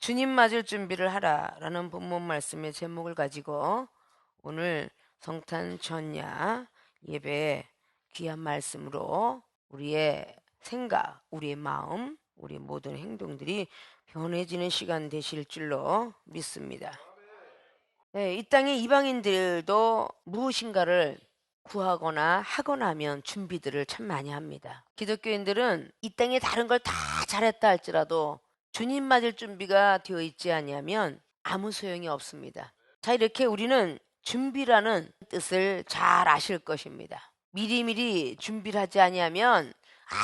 주님 맞을 준비를 하라라는 본문 말씀의 제목을 가지고 오늘 성탄 전야 예배 귀한 말씀으로 우리의 생각, 우리의 마음, 우리 모든 행동들이 변해지는 시간 되실 줄로 믿습니다. 네, 이 땅의 이방인들도 무엇인가를 구하거나 하거나 하면 준비들을 참 많이 합니다. 기독교인들은 이 땅에 다른 걸 다 잘했다 할지라도 주님 맞을 준비가 되어 있지 아니하면 아무 소용이 없습니다. 자, 이렇게 우리는 준비라는 뜻을 잘 아실 것입니다. 미리미리 준비를 하지 아니하면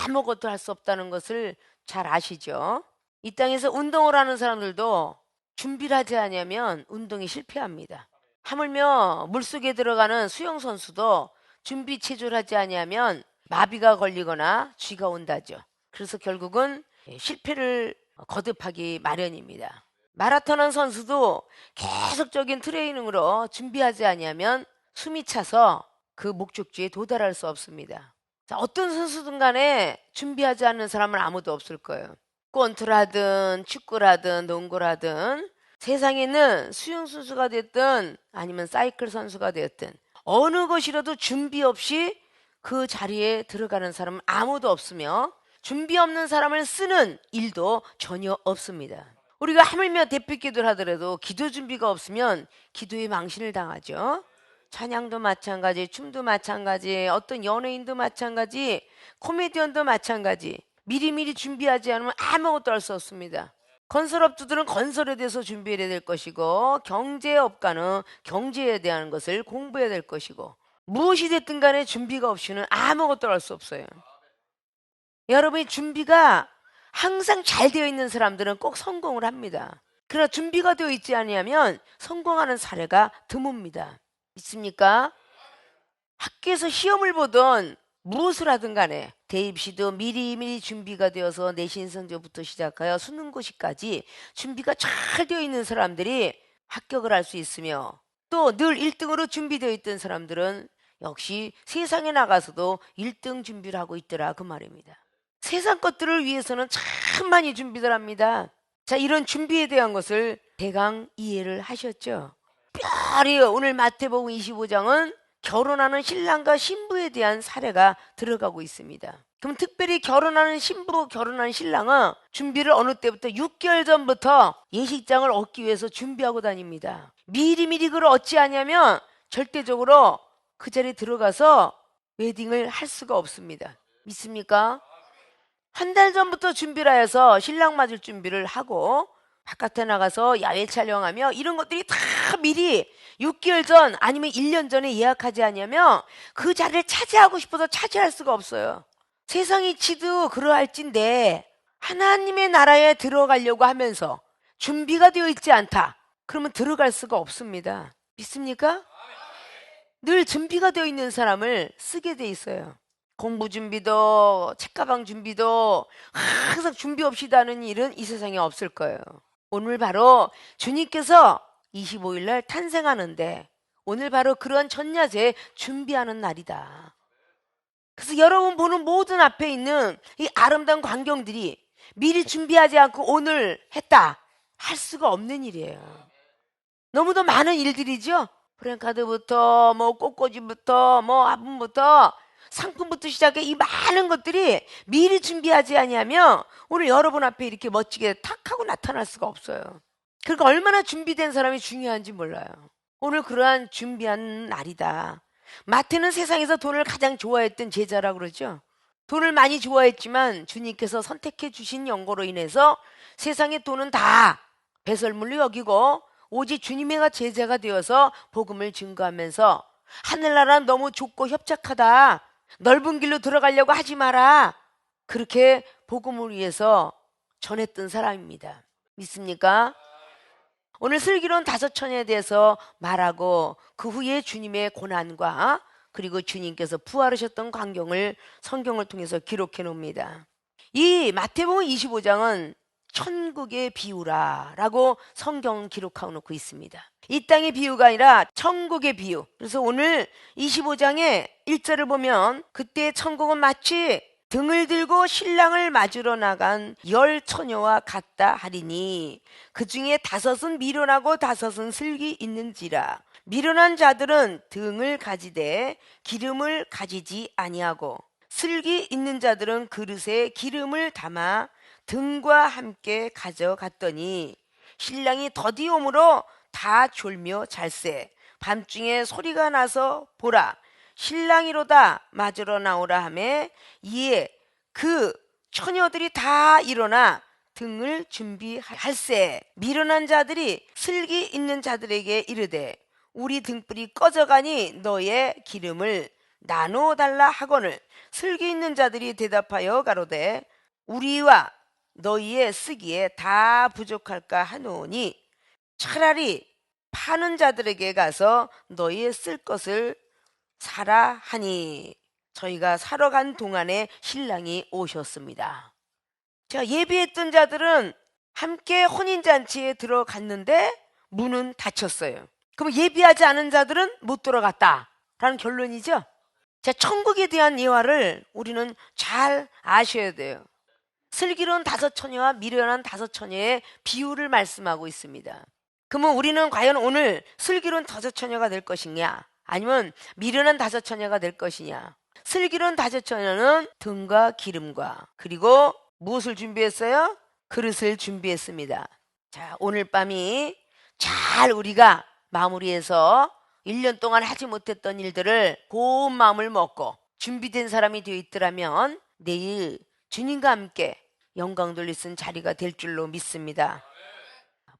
아무것도 할 수 없다는 것을 잘 아시죠? 이 땅에서 운동을 하는 사람들도 준비를 하지 않으면 운동이 실패합니다. 하물며 물속에 들어가는 수영선수도 준비 체조를 하지 않으면 마비가 걸리거나 쥐가 온다죠. 그래서 결국은 실패를 거듭하기 마련입니다. 마라톤 선수도 계속적인 트레이닝으로 준비하지 않으면 숨이 차서 그 목적지에 도달할 수 없습니다. 자, 어떤 선수든 간에 준비하지 않는 사람은 아무도 없을 거예요. 권투라든 축구라든 농구라든 세상에는 수영 선수가 됐든 아니면 사이클 선수가 되었든 어느 것이라도 준비 없이 그 자리에 들어가는 사람은 아무도 없으며 준비 없는 사람을 쓰는 일도 전혀 없습니다. 우리가 하물며 대표 기도를 하더라도 기도 준비가 없으면 기도에 망신을 당하죠. 찬양도 마찬가지, 춤도 마찬가지, 어떤 연예인도 마찬가지, 코미디언도 마찬가지. 미리미리 준비하지 않으면 아무것도 할 수 없습니다. 건설업주들은 건설에 대해서 준비해야 될 것이고 경제업가는 경제에 대한 것을 공부해야 될 것이고 무엇이 됐든 간에 준비가 없이는 아무것도 할 수 없어요. 여러분이 준비가 항상 잘 되어 있는 사람들은 꼭 성공을 합니다. 그러나 준비가 되어 있지 않으면 성공하는 사례가 드뭅니다. 있습니까? 학교에서 시험을 보던 무엇을 하든 간에 대입시도 미리미리 준비가 되어서 내신 성적부터 시작하여 수능고시까지 준비가 잘 되어 있는 사람들이 합격을 할 수 있으며 또 늘 1등으로 준비되어 있던 사람들은 역시 세상에 나가서도 1등 준비를 하고 있더라 그 말입니다. 세상 것들을 위해서는 참 많이 준비를 합니다. 자, 이런 준비에 대한 것을 대강 이해를 하셨죠? 특별히 오늘 마태복음 25장은 결혼하는 신랑과 신부에 대한 사례가 들어가고 있습니다. 그럼 특별히 결혼하는 신부, 결혼하는 신랑은 준비를 어느 때부터 6개월 전부터 예식장을 얻기 위해서 준비하고 다닙니다. 미리미리 그걸 얻지 않으면 절대적으로 그 자리에 들어가서 웨딩을 할 수가 없습니다. 믿습니까? 한 달 전부터 준비를 해서 신랑 맞을 준비를 하고 바깥에 나가서 야외 촬영하며 이런 것들이 다 미리 6개월 전 아니면 1년 전에 예약하지 않으면 그 자리를 차지하고 싶어서 차지할 수가 없어요. 세상 이치도 그러할진데 하나님의 나라에 들어가려고 하면서 준비가 되어 있지 않다. 그러면 들어갈 수가 없습니다. 믿습니까? 늘 준비가 되어 있는 사람을 쓰게 돼 있어요. 공부 준비도 책가방 준비도 항상 준비 없이 하는 일은 이 세상에 없을 거예요. 오늘 바로 주님께서 25일 날 탄생하는데 오늘 바로 그런 전야제 준비하는 날이다. 그래서 여러분 보는 모든 앞에 있는 이 아름다운 광경들이 미리 준비하지 않고 오늘 했다 할 수가 없는 일이에요. 너무도 많은 일들이죠. 프랜카드부터 뭐 꽃꽂이부터 뭐 화분부터 상품부터 시작해 이 많은 것들이 미리 준비하지 아니하면 오늘 여러분 앞에 이렇게 멋지게 탁 하고 나타날 수가 없어요. 그러니까 얼마나 준비된 사람이 중요한지 몰라요. 오늘 그러한 준비한 날이다. 마태는 세상에서 돈을 가장 좋아했던 제자라고 그러죠. 돈을 많이 좋아했지만 주님께서 선택해 주신 연고로 인해서 세상의 돈은 다 배설물로 여기고 오직 주님의 제자가 되어서 복음을 증거하면서 하늘나라는 너무 좁고 협착하다. 넓은 길로 들어가려고 하지 마라. 그렇게 복음을 위해서 전했던 사람입니다. 믿습니까? 오늘 슬기로운 5처녀에 대해서 말하고 그 후에 주님의 고난과 그리고 주님께서 부활하셨던 광경을 성경을 통해서 기록해 놓습니다. 이 마태복음 25장은 천국의 비유라라고 성경은 기록하고 놓고 있습니다. 이 땅의 비유가 아니라 천국의 비유. 그래서 오늘 25장의 1절을 보면 그때 천국은 마치 등을 들고 신랑을 맞으러 나간 10처녀와 같다 하리니 그 중에 5은 미련하고 5은 슬기 있는지라. 미련한 자들은 등을 가지되 기름을 가지지 아니하고 슬기 있는 자들은 그릇에 기름을 담아 등과 함께 가져갔더니 신랑이 더디 오므로 다 졸며 잘세. 밤중에 소리가 나서 보라, 신랑이로다, 맞으러 나오라 하매 이에 그 처녀들이 다 일어나 등을 준비할세. 미련한 자들이 슬기 있는 자들에게 이르되 우리 등불이 꺼져가니 너의 기름을 나누어 달라 하거늘 슬기 있는 자들이 대답하여 가로되 우리와 너희의 쓰기에 다 부족할까 하노니 차라리 파는 자들에게 가서 너희의 쓸 것을 사라 하니. 저희가 사러 간 동안에 신랑이 오셨습니다. 자, 예비했던 자들은 함께 혼인잔치에 들어갔는데 문은 닫혔어요. 그럼 예비하지 않은 자들은 못 들어갔다라는 결론이죠. 자, 천국에 대한 예화를 우리는 잘 아셔야 돼요. 슬기로운 5처녀와 미련한 5처녀의 비유를 말씀하고 있습니다. 그러면 우리는 과연 오늘 슬기로운 5처녀가 될 것이냐, 아니면 미련한 5처녀가 될 것이냐? 슬기로운 5처녀는 등과 기름과 그리고 무엇을 준비했어요? 그릇을 준비했습니다. 자, 오늘 밤이 잘 우리가 마무리해서 1년 동안 하지 못했던 일들을 고운 마음을 먹고 준비된 사람이 되어 있더라면 내일 주님과 함께 영광 돌릴 수 있는 자리가 될 줄로 믿습니다.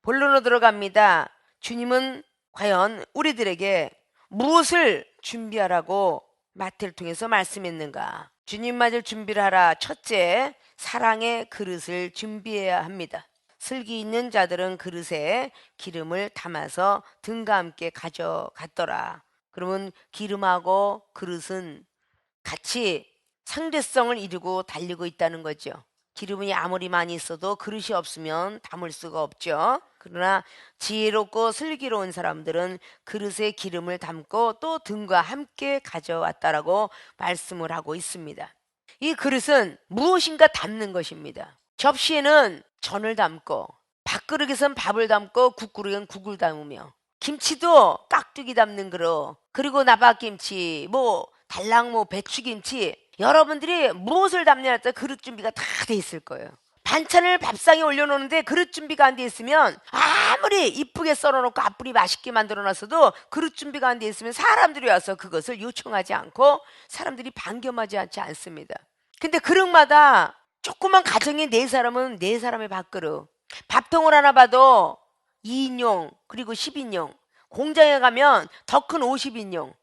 본론으로 들어갑니다. 주님은 과연 우리들에게 무엇을 준비하라고 마태를 통해서 말씀했는가? 주님 맞을 준비를 하라. 첫째, 사랑의 그릇을 준비해야 합니다. 슬기 있는 자들은 그릇에 기름을 담아서 등과 함께 가져갔더라. 그러면 기름하고 그릇은 같이 상대성을 이루고 달리고 있다는 거죠. 기름이 아무리 많이 있어도 그릇이 없으면 담을 수가 없죠. 그러나 지혜롭고 슬기로운 사람들은 그릇에 기름을 담고 또 등과 함께 가져왔다라고 말씀을 하고 있습니다. 이 그릇은 무엇인가 담는 것입니다. 접시에는 전을 담고, 밥그릇에선 밥을 담고, 국그릇은 국을 담으며, 김치도 깍두기 담는 그릇, 그리고 나박김치, 달랑 배추김치, 여러분들이 무엇을 담느냐에 따라 그릇 준비가 다 돼 있을 거예요. 반찬을 밥상에 올려놓는데 그릇 준비가 안 돼 있으면 아무리 이쁘게 썰어놓고 앞불이 맛있게 만들어놨어도 그릇 준비가 안 돼 있으면 사람들이 와서 그것을 요청하지 않고 사람들이 반겸하지 않습니다. 근데 그릇마다 조그만 가정에 4사람은 4사람의 밥그릇, 밥통을 하나 봐도 2인용 그리고 10인용, 공장에 가면 더 큰 50인용,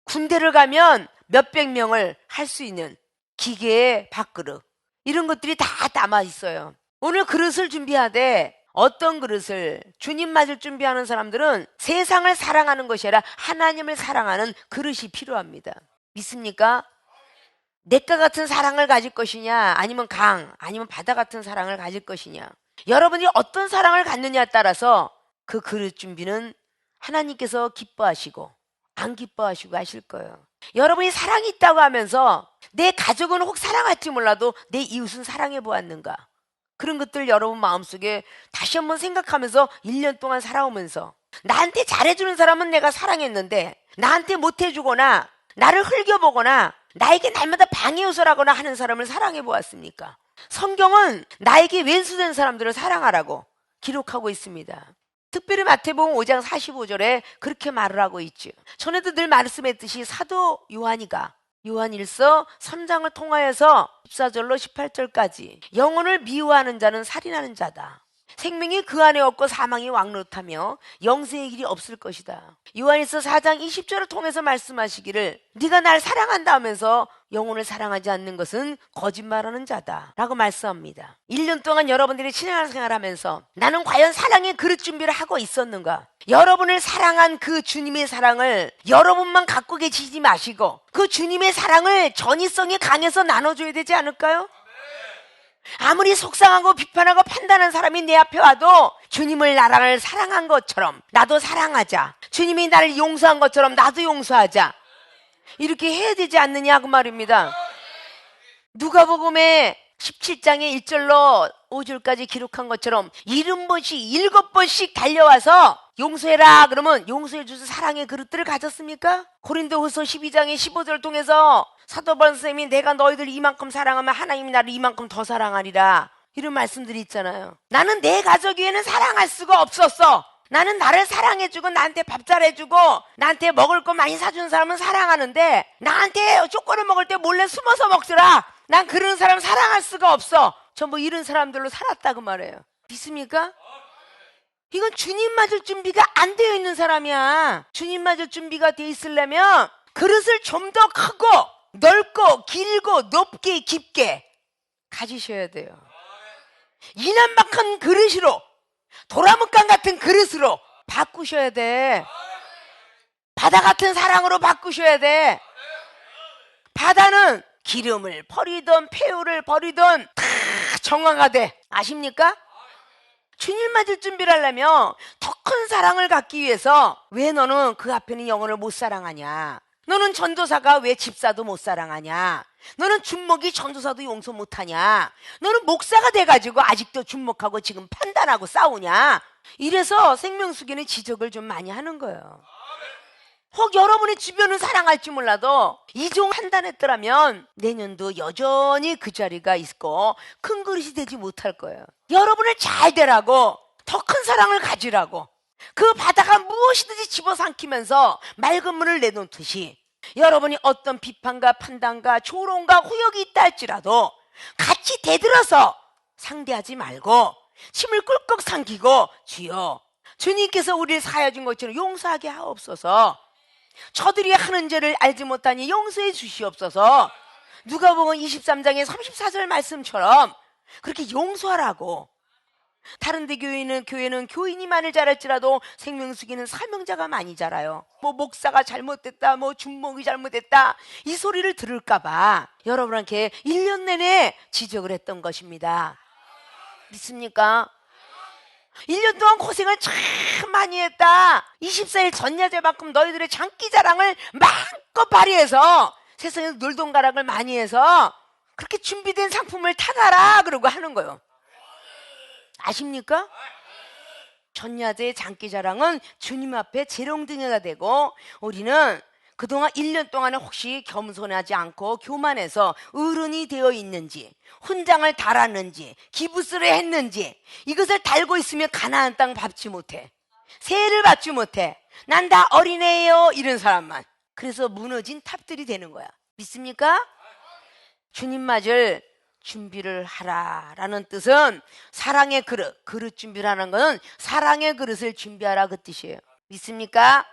군대를 가면 몇백 명을 할 수 있는 기계의 밥그릇, 이런 것들이 다 담아 있어요. 오늘 그릇을 준비하되 어떤 그릇을, 주님 맞을 준비하는 사람들은 세상을 사랑하는 것이 아니라 하나님을 사랑하는 그릇이 필요합니다. 믿습니까? 냇가 같은 사랑을 가질 것이냐, 아니면 강, 아니면 바다 같은 사랑을 가질 것이냐, 여러분이 어떤 사랑을 갖느냐에 따라서 그 그릇 준비는 하나님께서 기뻐하시고 안 기뻐하시고 하실 거예요. 여러분이 사랑이 있다고 하면서 내 가족은 혹 사랑할지 몰라도 내 이웃은 사랑해 보았는가? 그런 것들 여러분 마음속에 다시 한번 생각하면서 1년 동안 살아오면서 나한테 잘해주는 사람은 내가 사랑했는데 나한테 못해주거나 나를 흘겨보거나 나에게 날마다 방해요소라거나 하는 사람을 사랑해 보았습니까? 성경은 나에게 왼수된 사람들을 사랑하라고 기록하고 있습니다. 특별히 마태복음 5장 45절에 그렇게 말을 하고 있죠. 전에도 늘 말씀했듯이 사도 요한이가 요한일서 3장을 통하여서 14절로 18절까지 영혼을 미워하는 자는 살인하는 자다. 생명이 그 안에 없고 사망이 왕노릇하며 영생의 길이 없을 것이다. 요한일서 4장 20절을 통해서 말씀하시기를 네가 날 사랑한다 하면서 영혼을 사랑하지 않는 것은 거짓말하는 자다 라고 말씀합니다. 1년 동안 여러분들이 신앙생활을 하면서 나는 과연 사랑의 그릇 준비를 하고 있었는가? 여러분을 사랑한 그 주님의 사랑을 여러분만 갖고 계시지 마시고 그 주님의 사랑을 전이성이 강해서 나눠줘야 되지 않을까요? 아무리 속상하고 비판하고 판단한 사람이 내 앞에 와도 주님을 나를 사랑한 것처럼 나도 사랑하자, 주님이 나를 용서한 것처럼 나도 용서하자, 이렇게 해야 되지 않느냐 그 말입니다. 누가복음의 17장의 1절로 5절까지 기록한 것처럼 70번씩 7번씩 달려와서 용서해라 그러면 용서해 주셔서 사랑의 그릇들을 가졌습니까? 고린도후서 12장의 15절을 통해서 사도 바울 선생님이 내가 너희들 이만큼 사랑하면 하나님이 나를 이만큼 더 사랑하리라 이런 말씀들이 있잖아요. 나는 내 가족 위에는 사랑할 수가 없었어. 나는 나를 사랑해주고 나한테 밥 잘해주고 나한테 먹을 거 많이 사주는 사람은 사랑하는데 나한테 초콜릿 먹을 때 몰래 숨어서 먹더라. 난 그런 사람 사랑할 수가 없어. 전부 이런 사람들로 살았다고 말해요. 믿습니까? 이건 주님 맞을 준비가 안 되어 있는 사람이야. 주님 맞을 준비가 되어 있으려면 그릇을 좀 더 크고 넓고 길고 높게 깊게 가지셔야 돼요. 이난박한 그릇으로 도라묵간 같은 그릇으로 바꾸셔야 돼. 바다 같은 사랑으로 바꾸셔야 돼. 바다는 기름을 버리던 폐유를 버리던 다 정화가돼. 아십니까? 주님 맞을 준비를 하려면 더 큰 사랑을 갖기 위해서 왜 너는 그 앞에는 영혼을 못 사랑하냐? 너는 전도사가 왜 집사도 못 사랑하냐? 너는 준목이 전도사도 용서 못하냐? 너는 목사가 돼가지고 아직도 준목하고 지금 판단하고 싸우냐? 이래서 생명수계는 지적을 좀 많이 하는 거예요. 혹 여러분의 주변은 사랑할지 몰라도 이종 판단했더라면 내년도 여전히 그 자리가 있고 큰 그릇이 되지 못할 거예요. 여러분을 잘 되라고 더 큰 사랑을 가지라고 그 바다가 무엇이든지 집어삼키면서 맑은 물을 내놓듯이 여러분이 어떤 비판과 판단과 조롱과 후욕이 있다 할지라도 같이 대들어서 상대하지 말고 침을 꿀꺽 삼키고 주여 주님께서 우리를 사하여 준 것처럼 용서하게 하옵소서. 저들이 하는 죄를 알지 못하니 용서해 주시옵소서. 누가복음 23장의 34절 말씀처럼 그렇게 용서하라고. 다른 데 교회는 교인이 많이 자랄지라도 생명수기는 사명자가 많이 자라요. 뭐 목사가 잘못됐다, 뭐 준목이 잘못됐다 이 소리를 들을까봐 여러분한테 1년 내내 지적을 했던 것입니다. 믿습니까? 1년 동안 고생을 참 많이 했다. 24일 전야제만큼 너희들의 장기자랑을 마음껏 발휘해서 세상에서 놀동가락을 많이 해서 그렇게 준비된 상품을 타가라 그러고 하는 거예요. 아십니까? 전야제의 장기자랑은 주님 앞에 재롱등이가 되고 우리는 그동안 1년 동안에 혹시 겸손하지 않고 교만해서 어른이 되어 있는지 훈장을 달았는지 기부스를 했는지 이것을 달고 있으면 가나안 땅 밟지 못해. 세를 받지 못해. 난 다 어린애예요 이런 사람만. 그래서 무너진 탑들이 되는 거야. 믿습니까? 주님 맞을 준비를 하라라는 뜻은 사랑의 그릇 준비를 하는 것은 사랑의 그릇을 준비하라 그 뜻이에요. 믿습니까?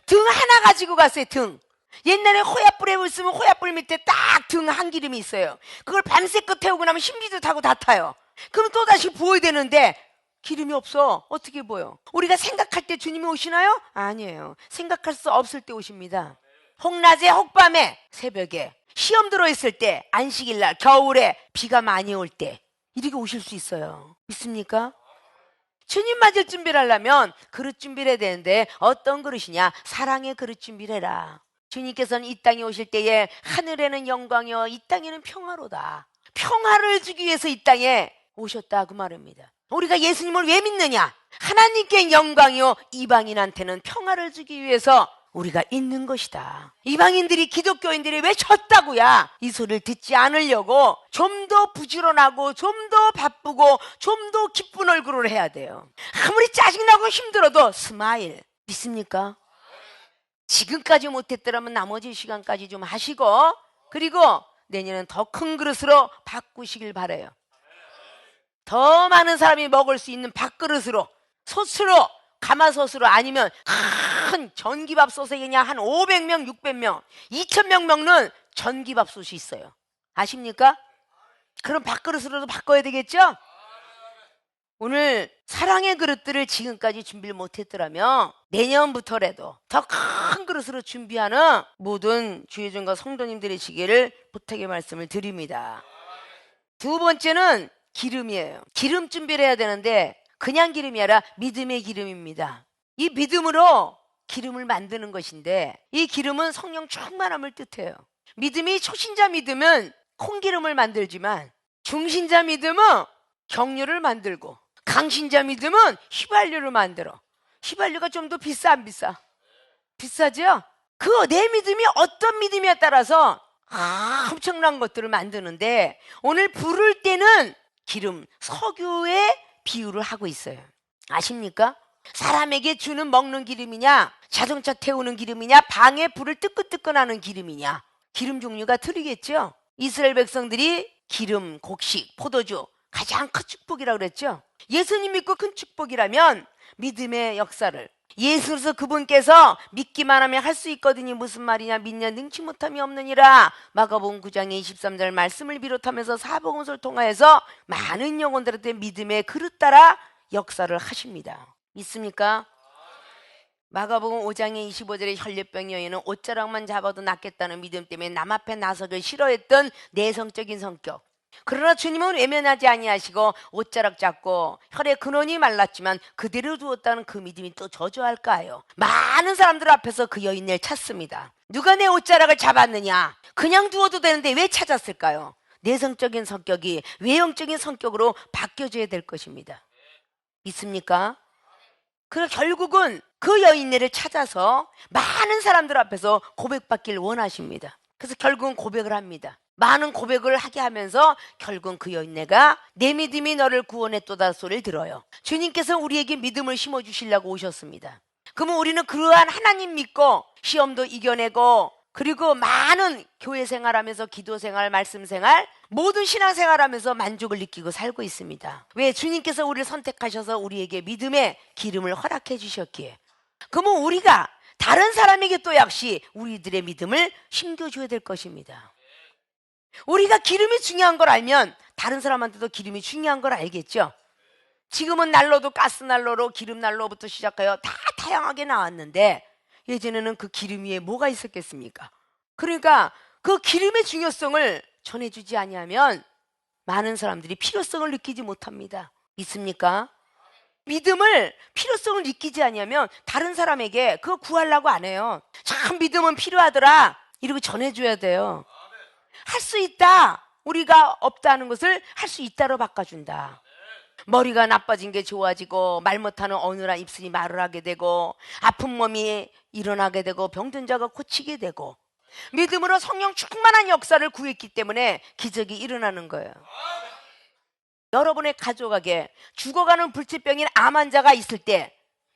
등 하나 가지고 갔어요. 등. 옛날에 호약불에 있으면 호약불 밑에 딱 등 한 기름이 있어요. 그걸 밤새껏 태우고 나면 심지도 타고 다 타요. 그럼 또다시 부어야 되는데 기름이 없어. 어떻게 보여? 우리가 생각할 때 주님이 오시나요? 아니에요. 생각할 수 없을 때 오십니다. 혹낮에 혹밤에 새벽에 시험 들어있을 때 안식일날 겨울에 비가 많이 올 때 이렇게 오실 수 있어요. 믿습니까? 주님 맞을 준비를 하려면 그릇 준비를 해야 되는데 어떤 그릇이냐? 사랑의 그릇 준비를 해라. 주님께서는 이 땅에 오실 때에 하늘에는 영광이요 이 땅에는 평화로다. 평화를 주기 위해서 이 땅에 오셨다 그 말입니다. 우리가 예수님을 왜 믿느냐? 하나님께 영광이요 이방인한테는 평화를 주기 위해서 우리가 있는 것이다. 이방인들이 기독교인들이 왜 졌다고야? 이 소리를 듣지 않으려고 좀 더 부지런하고 좀 더 바쁘고 좀 더 기쁜 얼굴을 해야 돼요. 아무리 짜증나고 힘들어도 스마일. 믿습니까? 지금까지 못했더라면 나머지 시간까지 좀 하시고 그리고 내년은 더 큰 그릇으로 바꾸시길 바라요. 더 많은 사람이 먹을 수 있는 밥그릇으로 솥으로 가마솥으로 아니면 큰 전기밥솥에 그냥 한 500명, 600명, 2000명 먹는 전기밥솥이 있어요. 아십니까? 그럼 밥그릇으로도 바꿔야 되겠죠? 오늘 사랑의 그릇들을 지금까지 준비를 못했더라면 내년부터라도 더 큰 그릇으로 준비하는 모든 주의종과 성도님들이시기를 부탁의 말씀을 드립니다. 두 번째는 기름이에요. 기름 준비를 해야 되는데 그냥 기름이 아니라 믿음의 기름입니다. 이 믿음으로 기름을 만드는 것인데 이 기름은 성령 충만함을 뜻해요. 믿음이 초신자 믿음은 콩기름을 만들지만 중신자 믿음은 경유를 만들고 강신자 믿음은 휘발유를 만들어. 휘발유가 좀 더 비싸 안 비싸? 비싸죠? 그 내 믿음이 어떤 믿음에 따라서 엄청난 것들을 만드는데 오늘 부를 때는 기름, 석유의 비유를 하고 있어요. 아십니까? 사람에게 주는 먹는 기름이냐, 자동차 태우는 기름이냐, 방에 불을 뜨끈뜨끈하는 기름이냐, 기름 종류가 틀리겠죠. 이스라엘 백성들이 기름, 곡식, 포도주 가장 큰 축복이라고 그랬죠. 예수님 믿고 큰 축복이라면 믿음의 역사를 예수로서 그분께서 믿기만 하면 할 수 있거든요. 무슨 말이냐? 믿냐 능치 못함이 없느니라. 마가복음 9장의 23절 말씀을 비롯하면서 사복음서를 통하여서 많은 영혼들한테 믿음의 그릇 따라 역사를 하십니다. 믿습니까? 마가복음 5장의 25절에 혈류병 여인은 옷자락만 잡아도 낫겠다는 믿음 때문에 남 앞에 나서길 싫어했던 내성적인 성격. 그러나 주님은 외면하지 아니하시고 옷자락 잡고 혈의 근원이 말랐지만 그대로 두었다는 그 믿음이 또 저조할까요? 많은 사람들 앞에서 그 여인을 찾습니다. 누가 내 옷자락을 잡았느냐? 그냥 두어도 되는데 왜 찾았을까요? 내성적인 성격이 외형적인 성격으로 바뀌어져야 될 것입니다. 믿습니까? 그래서 결국은 그 여인네를 찾아서 많은 사람들 앞에서 고백받길 원하십니다. 그래서 결국은 고백을 합니다. 많은 고백을 하게 하면서 결국은 그 여인네가 내 믿음이 너를 구원했도다 소리를 들어요. 주님께서 우리에게 믿음을 심어주시려고 오셨습니다. 그러면 우리는 그러한 하나님 믿고 시험도 이겨내고 그리고 많은 교회 생활하면서 기도 생활, 말씀 생활, 모든 신앙 생활하면서 만족을 느끼고 살고 있습니다. 왜? 주님께서 우리를 선택하셔서 우리에게 믿음의 기름을 허락해 주셨기에. 그러면 우리가 다른 사람에게 또 역시 우리들의 믿음을 심겨줘야 될 것입니다. 우리가 기름이 중요한 걸 알면 다른 사람한테도 기름이 중요한 걸 알겠죠. 지금은 난로도 가스난로로 기름난로부터 시작하여 다 다양하게 나왔는데 예전에는 그 기름 위에 뭐가 있었겠습니까? 그러니까 그 기름의 중요성을 전해주지 아니하면 많은 사람들이 필요성을 느끼지 못합니다. 믿습니까? 믿음을 필요성을 느끼지 아니하면 다른 사람에게 그거 구하려고 안 해요. 참 믿음은 필요하더라 이러고 전해줘야 돼요. 할 수 있다. 우리가 없다는 것을 할 수 있다로 바꿔준다. 머리가 나빠진 게 좋아지고 말 못하는 어눌한 입술이 말을 하게 되고 아픈 몸이 일어나게 되고 병든 자가 고치게 되고 믿음으로 성령 충만한 역사를 구했기 때문에 기적이 일어나는 거예요. 여러분의 가족에게 죽어가는 불치병인 암 환자가 있을 때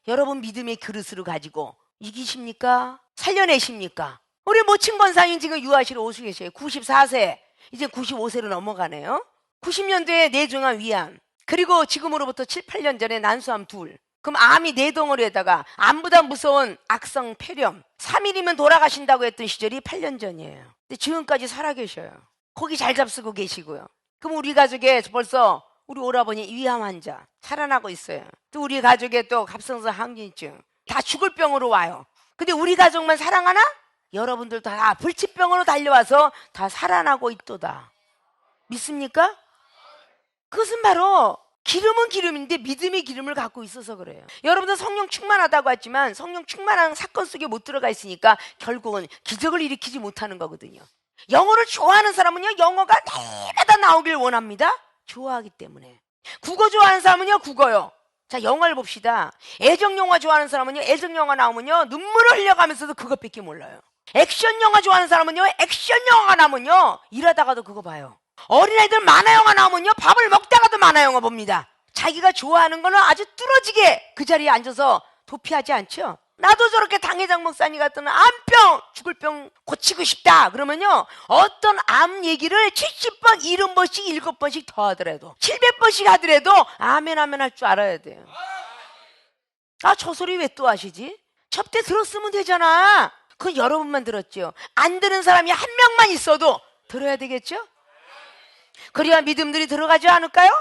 여러분 믿음의 그릇으로 가지고 이기십니까? 살려내십니까? 우리 모친 권사님 지금 유아실에 오수 계셔요. 94세 이제 95세로 넘어가네요. 90년도에 뇌종암 위암 그리고 지금으로부터 7, 8년 전에 난수암 둘. 그럼 암이 네 덩어리에다가 암보다 무서운 악성 폐렴 3일이면 돌아가신다고 했던 시절이 8년 전이에요. 근데 지금까지 살아계셔요. 고기 잘 잡수고 계시고요. 그럼 우리 가족에 벌써 우리 오라버니 위암 환자 살아나고 있어요. 또 우리 가족에 또 갑상선 항진증 다 죽을 병으로 와요. 근데 우리 가족만 사랑하나? 여러분들 다 불치병으로 달려와서 다 살아나고 있도다. 믿습니까? 그것은 바로 기름은 기름인데 믿음의 기름을 갖고 있어서 그래요. 여러분들 성령 충만하다고 했지만 성령 충만한 사건 속에 못 들어가 있으니까 결국은 기적을 일으키지 못하는 거거든요. 영어를 좋아하는 사람은요 영어가 내마다 나오길 원합니다. 좋아하기 때문에. 국어 좋아하는 사람은요 국어요. 자 영어를 봅시다. 애정영화 좋아하는 사람은요 애정영화 나오면요 눈물을 흘려가면서도 그것밖에 몰라요. 액션영화 좋아하는 사람은요 액션영화가 나오면요 일하다가도 그거 봐요. 어린아이들 만화영화 나오면요 밥을 먹다가도 만화영화 봅니다. 자기가 좋아하는 거는 아주 뚫어지게 그 자리에 앉아서 도피하지 않죠. 나도 저렇게 당회장 목사님 같은 암병 죽을 병 고치고 싶다 그러면요 어떤 암 얘기를 70번 70번씩 7번씩 더 하더라도 700번씩 하더라도 아멘 아멘 할 줄 알아야 돼요. 아 저 소리 왜 또 하시지? 접대 들었으면 되잖아. 그건 여러분만 들었죠. 안 들은 사람이 한 명만 있어도 들어야 되겠죠? 그래야 믿음들이 들어가지 않을까요?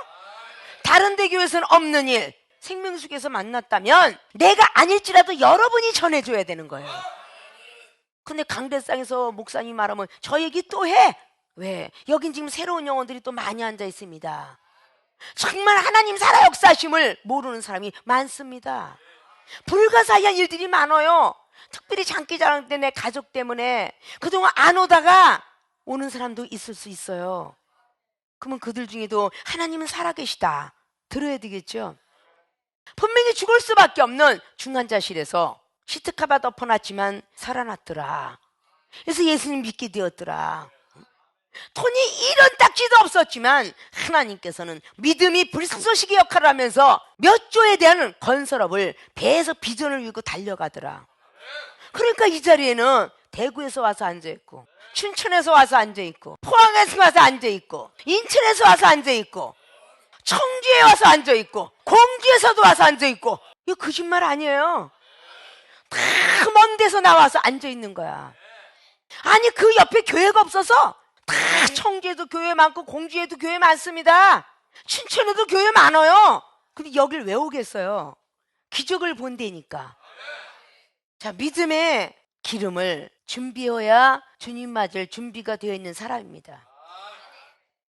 다른 데 교회에서는 없는 일 생명수에서 만났다면 내가 아닐지라도 여러분이 전해줘야 되는 거예요. 근데 강대상에서 목사님 말하면 저 얘기 또 해. 왜? 여긴 지금 새로운 영혼들이 또 많이 앉아 있습니다. 정말 하나님 살아 역사심을 모르는 사람이 많습니다. 불가사의한 일들이 많아요. 특별히 장기자랑 때 내 가족 때문에 그동안 안 오다가 오는 사람도 있을 수 있어요. 그러면 그들 중에도 하나님은 살아계시다 들어야 되겠죠. 분명히 죽을 수밖에 없는 중환자실에서 시트카바 덮어놨지만 살아났더라. 그래서 예수님 믿게 되었더라. 돈이 이런 딱지도 없었지만 하나님께서는 믿음이 불쏘시개 역할을 하면서 몇 조에 대한 건설업을 배에서 비전을 이루고 달려가더라. 그러니까 이 자리에는 대구에서 와서 앉아있고, 춘천에서 와서 앉아있고, 포항에서 와서 앉아있고, 인천에서 와서 앉아있고, 청주에 와서 앉아있고, 공주에서도 와서 앉아있고. 이거 거짓말 아니에요. 다 먼 데서 나와서 앉아있는 거야. 아니 그 옆에 교회가 없어서 다 청주에도 교회 많고 공주에도 교회 많습니다. 춘천에도 교회 많아요. 근데 여길 왜 오겠어요? 기적을 본다니까. 자, 믿음의 기름을 준비해야 주님 맞을 준비가 되어 있는 사람입니다.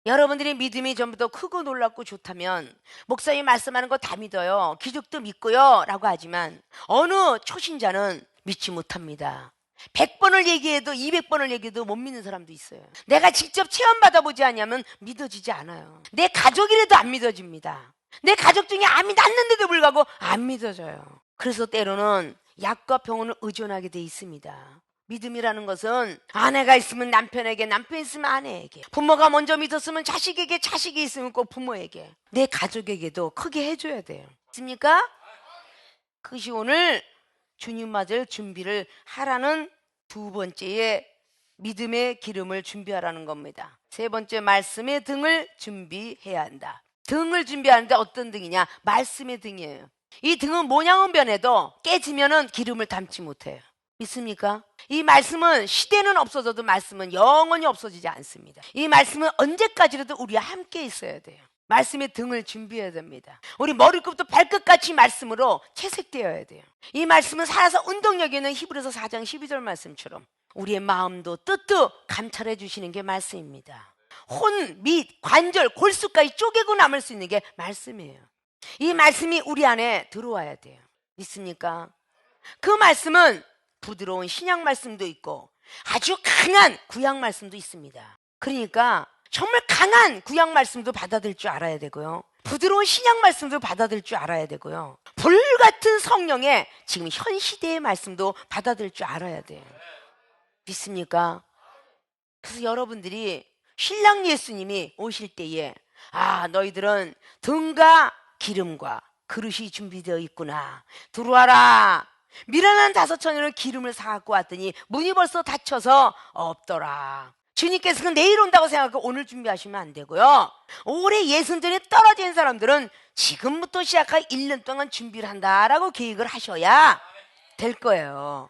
여러분들의 믿음이 전부 더 크고 놀랍고 좋다면 목사님이 말씀하는 거 다 믿어요. 기적도 믿고요 라고 하지만 어느 초신자는 믿지 못합니다. 100번을 얘기해도 200번을 얘기해도 못 믿는 사람도 있어요. 내가 직접 체험받아보지 않으면 믿어지지 않아요. 내 가족이라도 안 믿어집니다. 내 가족 중에 암이 났는데도 불구하고 안 믿어져요. 그래서 때로는 약과 병원을 의존하게 돼 있습니다. 믿음이라는 것은 아내가 있으면 남편에게, 남편이 있으면 아내에게, 부모가 먼저 믿었으면 자식에게, 자식이 있으면 꼭 부모에게, 내 가족에게도 크게 해줘야 돼요. 있습니까? 그것이 오늘 주님 맞을 준비를 하라는 두 번째의 믿음의 기름을 준비하라는 겁니다. 세 번째, 말씀의 등을 준비해야 한다. 등을 준비하는데 어떤 등이냐? 말씀의 등이에요. 이 등은 모양은 변해도 깨지면은 기름을 담지 못해요. 믿습니까? 이 말씀은 시대는 없어져도 말씀은 영원히 없어지지 않습니다. 이 말씀은 언제까지라도 우리와 함께 있어야 돼요. 말씀의 등을 준비해야 됩니다. 우리 머리끝부터 발끝까지 말씀으로 채색되어야 돼요. 이 말씀은 살아서 운동력 있는 히브리서 4장 12절 말씀처럼 우리의 마음도 뜻도 감찰해 주시는 게 말씀입니다. 혼, 및, 관절, 골수까지 쪼개고 남을 수 있는 게 말씀이에요. 이 말씀이 우리 안에 들어와야 돼요. 믿습니까? 그 말씀은 부드러운 신약 말씀도 있고 아주 강한 구약 말씀도 있습니다. 그러니까 정말 강한 구약 말씀도 받아들일 줄 알아야 되고요. 부드러운 신약 말씀도 받아들일 줄 알아야 되고요. 불같은 성령의 지금 현 시대의 말씀도 받아들일 줄 알아야 돼요. 믿습니까? 그래서 여러분들이 신랑 예수님이 오실 때에 너희들은 등과 기름과 그릇이 준비되어 있구나. 들어와라. 미련한 5처녀는 기름을 사갖고 왔더니 문이 벌써 닫혀서 없더라. 주님께서 내일 온다고 생각하고 오늘 준비하시면 안 되고요. 올해 예순전에 떨어진 사람들은 지금부터 시작한 1년 동안 준비를 한다라고 계획을 하셔야 될 거예요.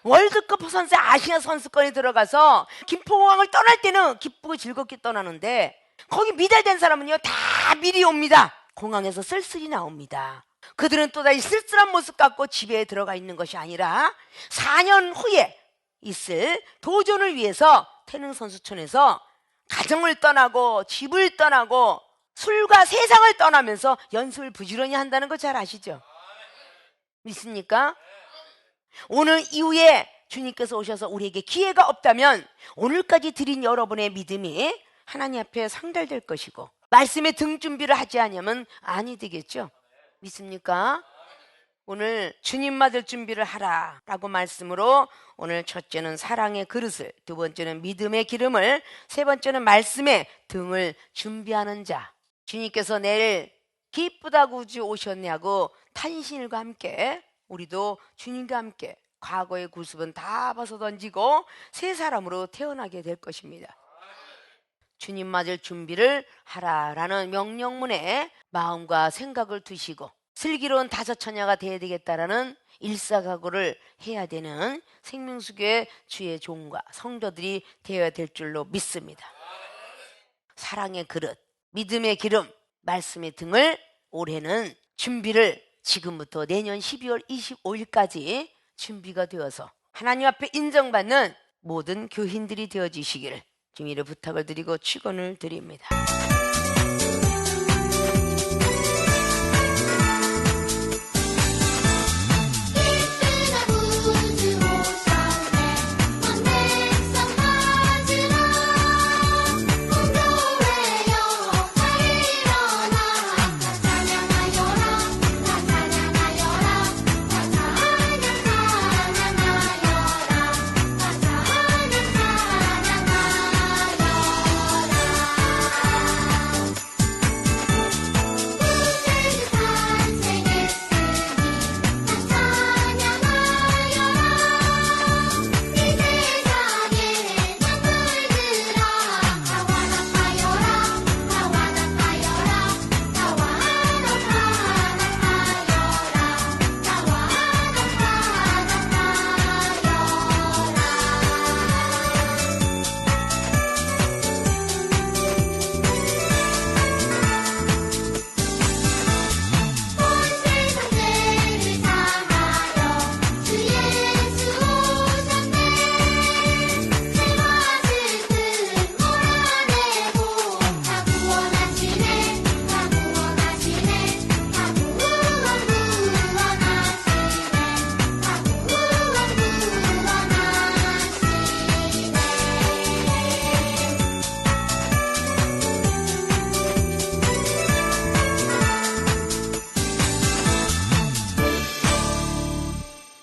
월드컵 선수 아시아 선수권에 들어가서 김포공항을 떠날 때는 기쁘고 즐겁게 떠나는데 거기 미달된 사람은요 다 미리 옵니다. 공항에서 쓸쓸히 나옵니다. 그들은 또다시 쓸쓸한 모습 갖고 집에 들어가 있는 것이 아니라 4년 후에 있을 도전을 위해서 태릉선수촌에서 가정을 떠나고 집을 떠나고 술과 세상을 떠나면서 연습을 부지런히 한다는 거 잘 아시죠? 믿습니까? 오늘 이후에 주님께서 오셔서 우리에게 기회가 없다면 오늘까지 드린 여러분의 믿음이 하나님 앞에 상달될 것이고 말씀의 등 준비를 하지 않으면 아니 되겠죠? 믿습니까? 오늘 주님 맞을 준비를 하라 라고 말씀으로 오늘 첫째는 사랑의 그릇을, 두 번째는 믿음의 기름을, 세 번째는 말씀의 등을 준비하는 자. 주님께서 내일 기쁘다고 오셨냐고 탄신일과 함께 우리도 주님과 함께 과거의 구습은 다 벗어던지고 새 사람으로 태어나게 될 것입니다. 주님 맞을 준비를 하라라는 명령문에 마음과 생각을 두시고 슬기로운 5처녀가 되어야 되겠다라는 일사각오를 해야 되는 생명수교의 주의 종과 성도들이 되어야 될 줄로 믿습니다. 사랑의 그릇, 믿음의 기름, 말씀의 등을 올해는 준비를 지금부터 내년 12월 25일까지 준비가 되어서 하나님 앞에 인정받는 모든 교인들이 되어주시기를 주님의 부탁을 드리고 축원을 드립니다.